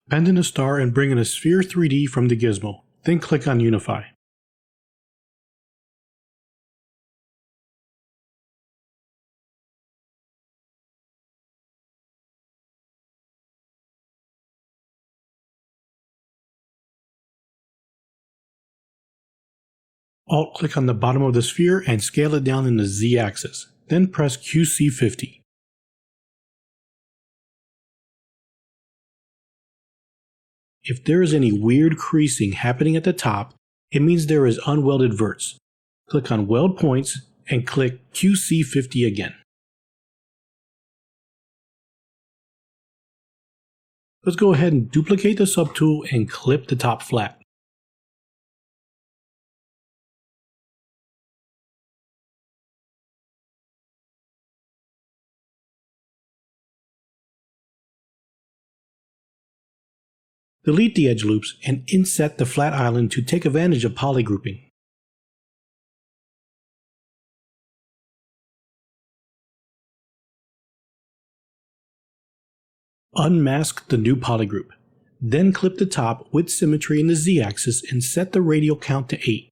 Bend in a star and bring in a sphere 3D from the gizmo, then click on Unify. Alt-click on the bottom of the sphere and scale it down in the Z-axis, then press QC50. If there is any weird creasing happening at the top, it means there is unwelded verts. Click on Weld Points and click QC50 again. Let's go ahead and duplicate the subtool and clip the top flat. Delete the edge loops and inset the flat island to take advantage of polygrouping. Unmask the new polygroup. Then clip the top with symmetry in the Z-axis and set the radial count to 8.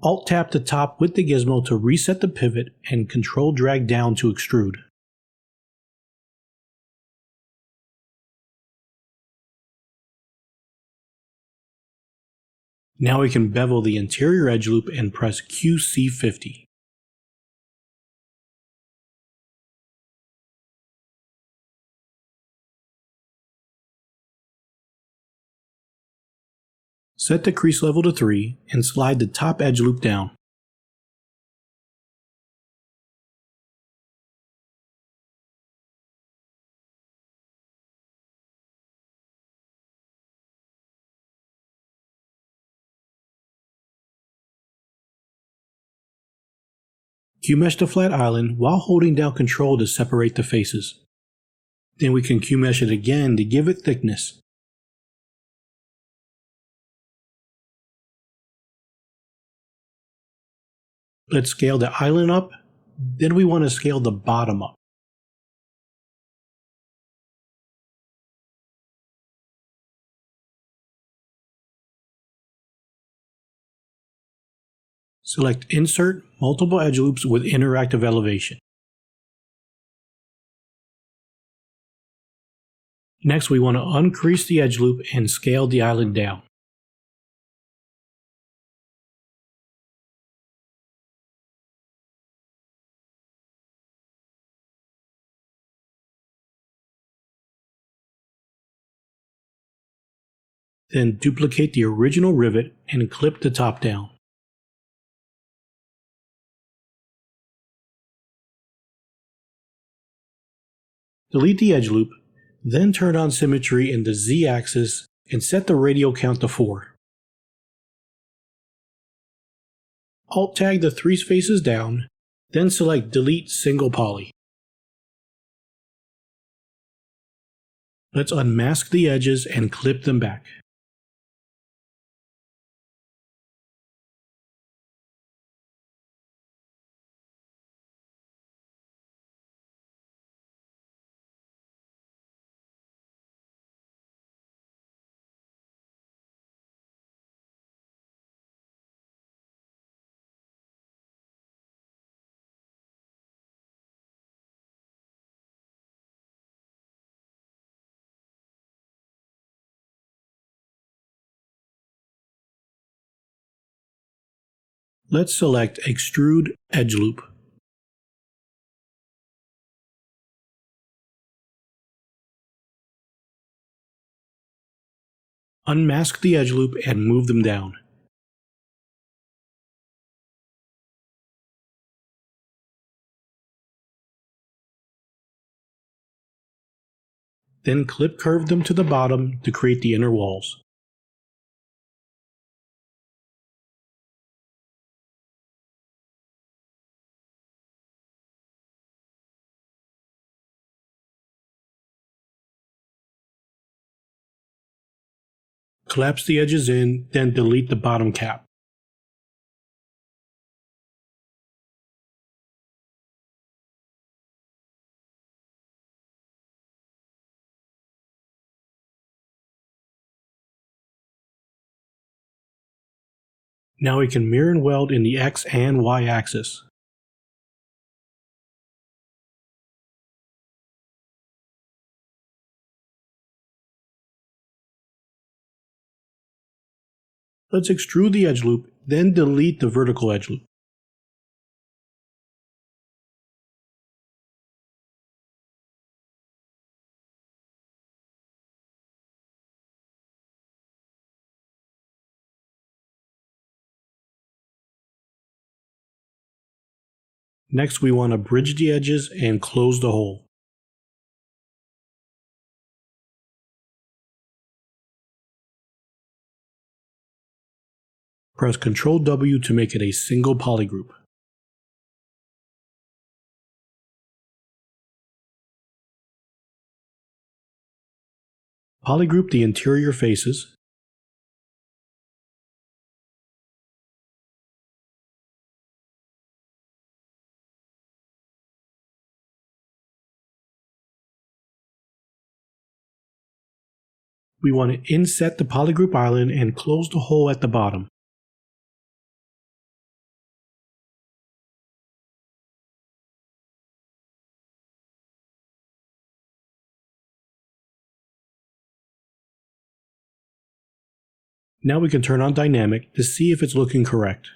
Alt-tap the top with the gizmo to reset the pivot and Control-drag down to extrude. Now we can bevel the interior edge loop and press QC50. Set the crease level to 3 and slide the top edge loop down. Q-mesh the flat island while holding down Control to separate the faces. Then we can Q-mesh it again to give it thickness. Let's scale the island up, then we want to scale the bottom up. Select Insert Multiple Edge Loops with Interactive Elevation. Next, we want to uncrease the edge loop and scale the island down. Then duplicate the original rivet and clip the top down. Delete the edge loop, then turn on symmetry in the Z-axis and set the radial count to 4. Alt-tag the 3 faces down, then select Delete Single Poly. Let's unmask the edges and clip them back. Let's select Extrude Edge Loop. Unmask the edge loop and move them down. Then clip curve them to the bottom to create the inner walls. Collapse the edges in, then delete the bottom cap. Now we can mirror and weld in the X and Y axis. Let's extrude the edge loop, then delete the vertical edge loop. Next, we want to bridge the edges and close the hole. Press Ctrl W to make it a single polygroup. Polygroup the interior faces. We want to inset the polygroup island and close the hole at the bottom. Now we can turn on dynamic to see if it's looking correct.